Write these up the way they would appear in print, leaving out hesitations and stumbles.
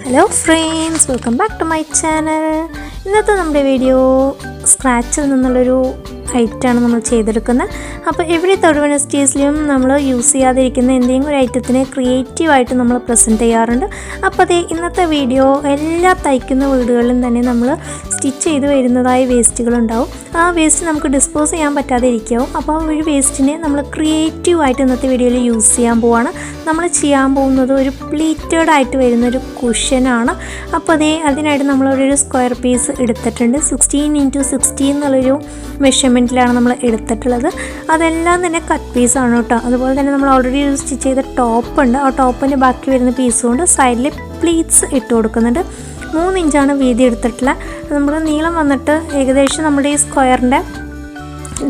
Hello friends, welcome back to my channel. ഇന്നത്തെ നമ്മുടെ video സ്ക്രാച്ചിൽ നിന്നുള്ളൊരു ഐറ്റമാണ് നമ്മൾ ചെയ്തെടുക്കുന്നത്. അപ്പോൾ എവറി തേർഡ് വെനസ്ഡേസിലും നമ്മൾ യൂസ് ചെയ്യാതിരിക്കുന്ന എന്തെങ്കിലും ഒരു ഐറ്റത്തിനെ ക്രിയേറ്റീവായിട്ട് നമ്മൾ പ്രസൻറ്റ് ചെയ്യാറുണ്ട്. അപ്പോൾ അതേ ഇന്നത്തെ വീഡിയോ എല്ലാ തയ്ക്കുന്ന വീടുകളിലും തന്നെ നമ്മൾ സ്റ്റിച്ച് ചെയ്ത് വരുന്നതായ വേസ്റ്റുകളുണ്ടാവും. ആ വേസ്റ്റ് നമുക്ക് ഡിസ്പോസ് ചെയ്യാൻ പറ്റാതെ ഇരിക്കാവും. അപ്പോൾ ആ ഒരു വേസ്റ്റിനെ നമ്മൾ ക്രിയേറ്റീവായിട്ട് ഇന്നത്തെ വീഡിയോയിൽ യൂസ് ചെയ്യാൻ പോവാണ്. നമ്മൾ ചെയ്യാൻ പോകുന്നത് ഒരു പ്ലീറ്റഡ് ആയിട്ട് വരുന്നൊരു കുഷ്യനാണ്. അപ്പോൾ അതിനായിട്ട് നമ്മളൊരു സ്ക്വയർ പീസ് എടുത്തിട്ടുണ്ട്. 16x16 എന്നുള്ളൊരു മെഷർമെൻറ്റിലാണ് നമ്മൾ എടുത്തിട്ടുള്ളത്. അതെല്ലാം തന്നെ കട്ട് പീസാണ് കേട്ടോ. അതുപോലെ തന്നെ നമ്മൾ ഓൾറെഡി സ്റ്റിച്ച് ചെയ്ത ടോപ്പ് ഉണ്ട്. ആ ടോപ്പിന് ബാക്കി വരുന്ന പീസ് കൊണ്ട് സൈഡിൽ പ്ലീറ്റ്സ് ഇട്ട് കൊടുക്കുന്നുണ്ട്. 3 ഇഞ്ചാണ് വീതി എടുത്തിട്ടുള്ള. നമ്മൾ നീളം വന്നിട്ട് ഏകദേശം നമ്മുടെ ഈ സ്ക്വയറിൻ്റെ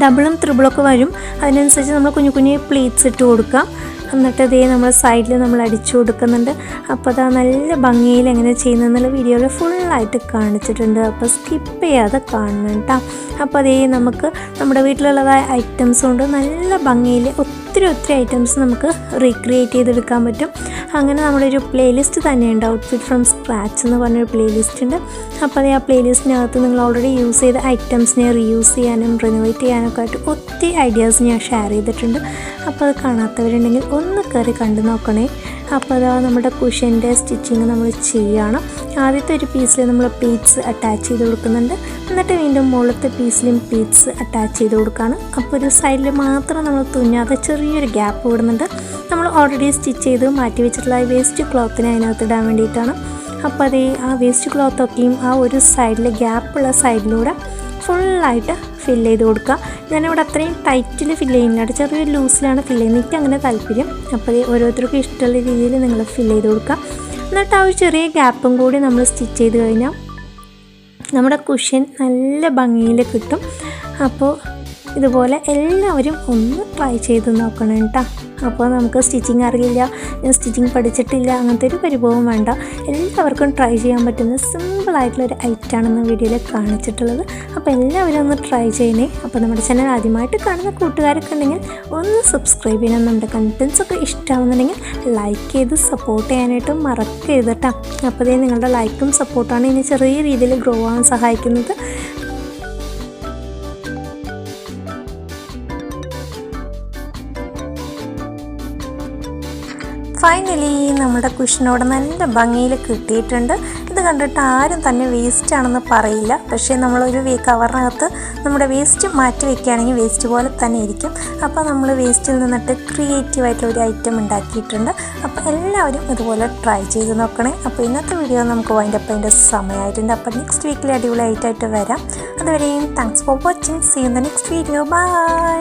ഡബിളും ത്രിബിളൊക്കെ വരും. അതിനനുസരിച്ച് നമ്മൾ കുഞ്ഞു കുഞ്ഞു പ്ലീറ്റ്സ് ഇട്ട് കൊടുക്കാം. എന്നിട്ട് ഇതേ നമ്മൾ സൈഡിൽ നമ്മൾ അടിച്ചു കൊടുക്കുന്നുണ്ട്. അപ്പോൾ അതാ നല്ല ഭംഗിയിൽ എങ്ങനെ ചെയ്യുന്നതെന്നുള്ള വീഡിയോയിൽ ഫുള്ളായിട്ട് കാണിച്ചിട്ടുണ്ട്. അപ്പോൾ സ്കിപ്പ് ചെയ്യാതെ കാണണം കേട്ടോ. അപ്പോൾ അതേ നമുക്ക് നമ്മുടെ വീട്ടിലുള്ളതായ ഐറ്റംസ് കൊണ്ട് നല്ല ഭംഗിയിൽ ഒത്തിരി ഐറ്റംസ് നമുക്ക് റീക്രിയേറ്റ് ചെയ്തെടുക്കാൻ പറ്റും. അങ്ങനെ നമ്മുടെ ഒരു പ്ലേലിസ്റ്റ് തന്നെയുണ്ട്. ഔട്ട്ഫിറ്റ് ഫ്രം സ്ക്രാച്ച് എന്ന് പറഞ്ഞൊരു പ്ലേലിസ്റ്റ് ഉണ്ട്. അപ്പോൾ അതേ ആ പ്ലേലിസ്റ്റിനകത്ത് നിങ്ങൾ ഓൾറെഡി യൂസ് ചെയ്ത ഐറ്റംസിനെ റീയൂസ് ചെയ്യാനും റിനോവേറ്റ് ചെയ്യാനൊക്കെ ആയിട്ട് ഒത്തിരി ഐഡിയാസ് ഞാൻ ഷെയർ ചെയ്തിട്ടുണ്ട്. അപ്പോൾ അത് കാണാത്തവരുണ്ടെങ്കിൽ ഒന്ന് കയറി കണ്ടു നോക്കണേ. അപ്പോൾ അതാ നമ്മുടെ കുഷ്യൻ്റെ സ്റ്റിച്ചിങ് നമ്മൾ ചെയ്യുകയാണ്. ആദ്യത്തെ ഒരു പീസിൽ നമ്മൾ പ്ലീറ്റ്സ് അറ്റാച്ച് ചെയ്ത് കൊടുക്കുന്നുണ്ട്. എന്നിട്ട് വീണ്ടും മുകളിലത്തെ പീസിലും പ്ലീറ്റ്സ് അറ്റാച്ച് ചെയ്ത് കൊടുക്കുകയാണ്. അപ്പോൾ ഒരു സൈഡിൽ മാത്രം നമ്മൾ തുന്നാതെ ചെറിയൊരു ഗ്യാപ്പ് വിടുന്നുണ്ട്. നമ്മൾ ഓൾറെഡി സ്റ്റിച്ച് ചെയ്ത് മാറ്റി വെച്ചിട്ടുള്ള വേസ്റ്റ് ക്ലോത്തിനെ അതിനകത്ത് ഇടാൻ വേണ്ടിയിട്ടാണ്. അപ്പോൾ അതേ ആ വേസ്റ്റ് ക്ലോത്തൊക്കെയും ആ ഒരു സൈഡിൽ ഗ്യാപ്പുള്ള സൈഡിലൂടെ ഫുള്ളായിട്ട് ഫില്ല് ചെയ്ത് കൊടുക്കുക. ഞാനിവിടെ അത്രയും ടൈറ്റിൽ ഫില്ല് ചെയ്യുന്നില്ല, ചെറിയൊരു ലൂസിലാണ് ഫില്ല് ചെയ്യുന്നത്. എനിക്ക് അങ്ങനെ താല്പര്യം. അപ്പോൾ ഓരോരുത്തർക്കും ഇഷ്ടമുള്ള രീതിയിൽ നിങ്ങൾ ഫില്ല് ചെയ്ത് കൊടുക്കുക. എന്നിട്ട് ആ ഒരു ചെറിയ ഗ്യാപ്പും കൂടി നമ്മൾ സ്റ്റിച്ച് ചെയ്ത് കഴിഞ്ഞാൽ നമ്മുടെ കുഷ്യൻ നല്ല ഭംഗിയിൽ കിട്ടും. അപ്പോൾ ഇതുപോലെ എല്ലാവരും ഒന്ന് ട്രൈ ചെയ്ത് നോക്കണം കേട്ടോ. അപ്പോൾ നമുക്ക് സ്റ്റിച്ചിങ് അറിയില്ല, ഞാൻ സ്റ്റിച്ചിങ് പഠിച്ചിട്ടില്ല, അങ്ങനത്തെ ഒരു പരിഭവം വേണ്ട. എല്ലാവർക്കും ട്രൈ ചെയ്യാൻ പറ്റുന്ന സിമ്പിളായിട്ടുള്ളൊരു ഐറ്റാണെന്ന് വീഡിയോയിൽ കാണിച്ചിട്ടുള്ളത്. അപ്പോൾ എല്ലാവരും ഒന്ന് ട്രൈ ചെയ്യണേ. അപ്പോൾ നമ്മുടെ ചാനൽ ആദ്യമായിട്ട് കാണുന്ന കൂട്ടുകാരൊക്കെ ഉണ്ടെങ്കിൽ ഒന്ന് സബ്സ്ക്രൈബ് ചെയ്യണം. നമ്മുടെ കണ്ടൻസൊക്കെ ഇഷ്ടമാവുന്നുണ്ടെങ്കിൽ ലൈക്ക് ചെയ്ത് സപ്പോർട്ട് ചെയ്യാനായിട്ട് മറക്കരുത് കേട്ടോ. അപ്പോൾ അതേ നിങ്ങളുടെ ലൈക്കും സപ്പോർട്ടാണ് ഇനി ചെറിയ രീതിയിൽ ഗ്രോ ആവാൻ സഹായിക്കുന്നത്. ഫൈനലി നമ്മുടെ കുഷ്യനോട് നല്ല ഭംഗിയിൽ കിട്ടിയിട്ടുണ്ട്. ഇത് കണ്ടിട്ട് ആരും തന്നെ വേസ്റ്റ് ആണെന്ന് പറയില്ല. പക്ഷേ നമ്മളൊരു കവറിനകത്ത് നമ്മുടെ വേസ്റ്റ് മാറ്റി വയ്ക്കുകയാണെങ്കിൽ വേസ്റ്റ് പോലെ തന്നെ ഇരിക്കും. അപ്പോൾ നമ്മൾ വേസ്റ്റിൽ നിന്നിട്ട് ക്രിയേറ്റീവായിട്ടൊരു ഐറ്റം ഉണ്ടാക്കിയിട്ടുണ്ട്. അപ്പോൾ എല്ലാവരും ഇതുപോലെ ട്രൈ ചെയ്ത് നോക്കണേ. അപ്പോൾ ഇന്നത്തെ വീഡിയോ നമുക്ക് വൈൻഡപ്പ് ചെയ്യേണ്ട സമയമായിട്ടുണ്ട്. അപ്പോൾ നെക്സ്റ്റ് വീക്കിൽ അടിപൊളിയായിട്ട് വരാം. അതുവരെയും thanks for watching. See in the next video. By.